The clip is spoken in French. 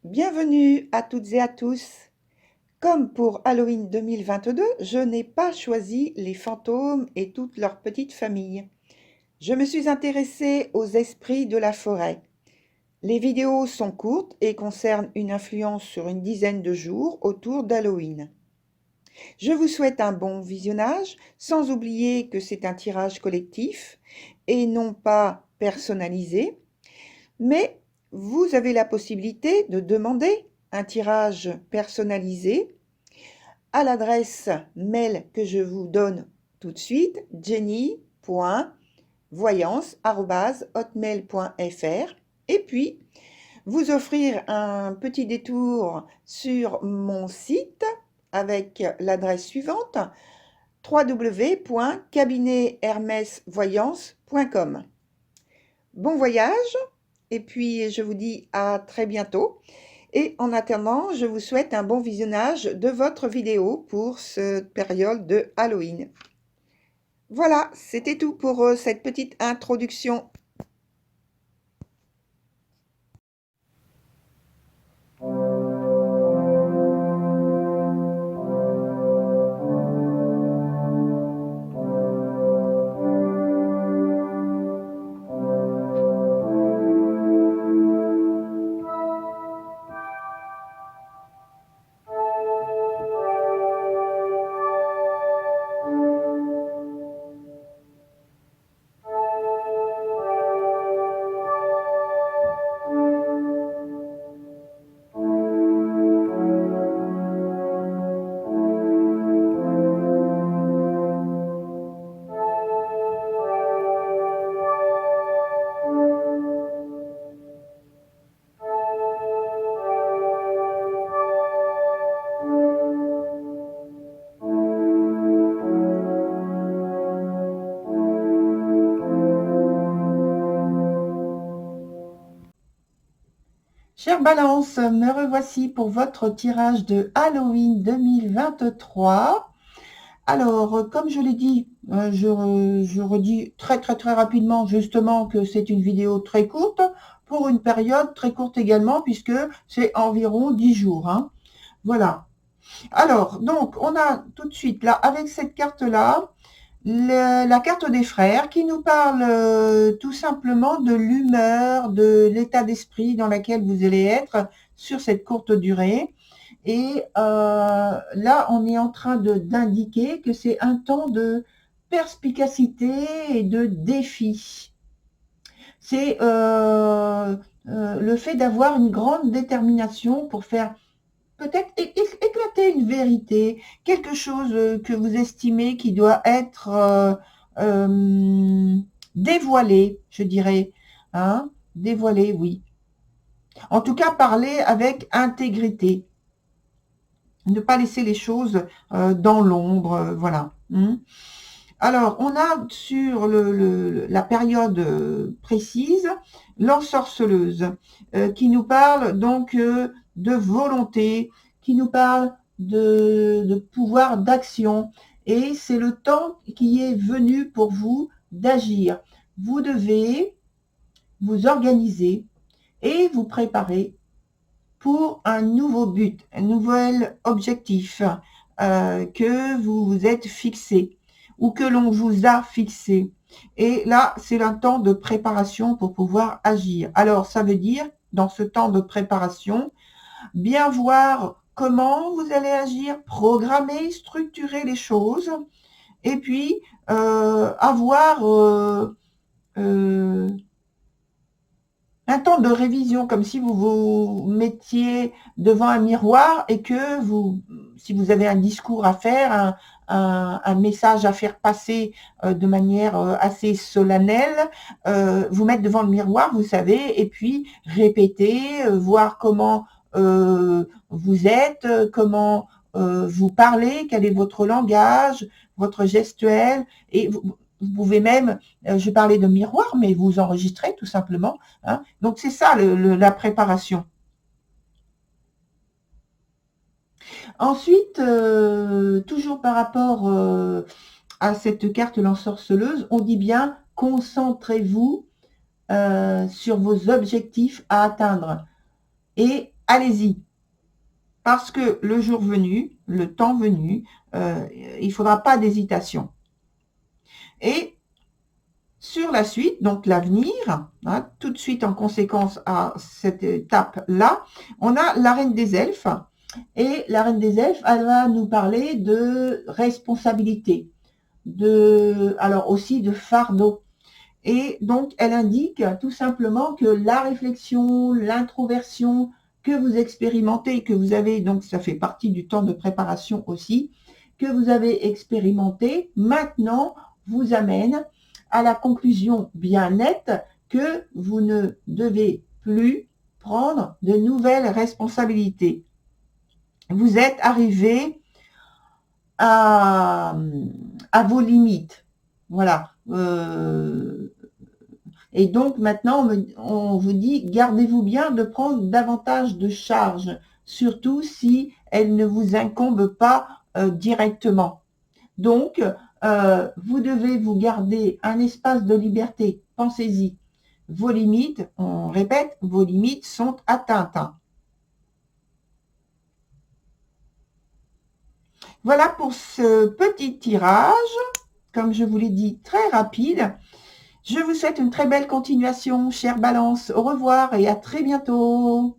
Bienvenue à toutes et à tous. Comme pour Halloween 2022, je n'ai pas choisi les fantômes et toute leur petite famille. Je me suis intéressée aux esprits de la forêt. Les vidéos sont courtes et concernent une influence sur une dizaine de jours autour d'Halloween. Je vous souhaite un bon visionnage, sans oublier que c'est un tirage collectif et non pas personnalisé, mais vous avez la possibilité de demander un tirage personnalisé à l'adresse mail que je vous donne tout de suite, jenny.voyance@hotmail.fr, et puis vous offrir un petit détour sur mon site avec l'adresse suivante, www.cabinethermesvoyance.com. Bon voyage, et puis je vous dis à très bientôt. Et en attendant, je vous souhaite un bon visionnage de votre vidéo pour cette période de Halloween. Voilà, c'était tout pour cette petite introduction. Chère Balance, me revoici pour votre tirage de Halloween 2023. Alors, comme je l'ai dit, je redis très rapidement justement que c'est une vidéo très courte pour une période très courte également, puisque c'est environ 10 jours, hein. Voilà. Alors, donc, on a tout de suite là, avec cette carte-là, la carte des frères qui nous parle tout simplement de l'humeur, de l'état d'esprit dans lequel vous allez être sur cette courte durée. Et là, on est en train d'indiquer que c'est un temps de perspicacité et de défi. C'est le fait d'avoir une grande détermination pour faire peut-être éclater une vérité, quelque chose que vous estimez qui doit être dévoilé, je dirais. Hein, dévoilé, oui. En tout cas, parler avec intégrité. Ne pas laisser les choses dans l'ombre, voilà. Alors, on a sur la période précise l'ensorceleuse qui nous parle donc de volonté, qui nous parle de pouvoir d'action. Et c'est le temps qui est venu pour vous d'agir. Vous devez vous organiser et vous préparer pour un nouveau but, un nouvel objectif que vous vous êtes fixé ou que l'on vous a fixé. Et là, c'est un temps de préparation pour pouvoir agir. Alors, ça veut dire, dans ce temps de préparation, bien voir comment vous allez agir, programmer, structurer les choses, et puis avoir un temps de révision, comme si vous vous mettiez devant un miroir et que vous, si vous avez un discours à faire, un message à faire passer de manière assez solennelle, vous mettre devant le miroir, vous savez, et puis répéter, voir comment vous êtes, comment vous parlez, quel est votre langage, votre gestuelle, et vous pouvez même, je parlais de miroir, mais vous enregistrez tout simplement. Hein. Donc c'est ça la préparation. Ensuite, toujours par rapport à cette carte l'ensorceleuse, on dit bien concentrez-vous sur vos objectifs à atteindre et allez-y. Parce que le jour venu, le temps venu, il ne faudra pas d'hésitation. Et sur la suite, donc l'avenir, hein, tout de suite en conséquence à cette étape-là, on a la Reine des Elfes. Et la Reine des Elfes, elle va nous parler de responsabilité, alors aussi de fardeau. Et donc, elle indique tout simplement que la réflexion, l'introversion que vous expérimentez, que vous avez, donc ça fait partie du temps de préparation aussi, que vous avez expérimenté, maintenant vous amène à la conclusion bien nette que vous ne devez plus prendre de nouvelles responsabilités. Vous êtes arrivé à vos limites. Voilà. Et donc maintenant, on vous dit, gardez-vous bien de prendre davantage de charges, surtout si elles ne vous incombent pas directement. Donc, vous devez vous garder un espace de liberté. Pensez-y. Vos limites, on répète, vos limites sont atteintes. Voilà pour ce petit tirage, comme je vous l'ai dit, très rapide. Je vous souhaite une très belle continuation, chère Balance. Au revoir et à très bientôt.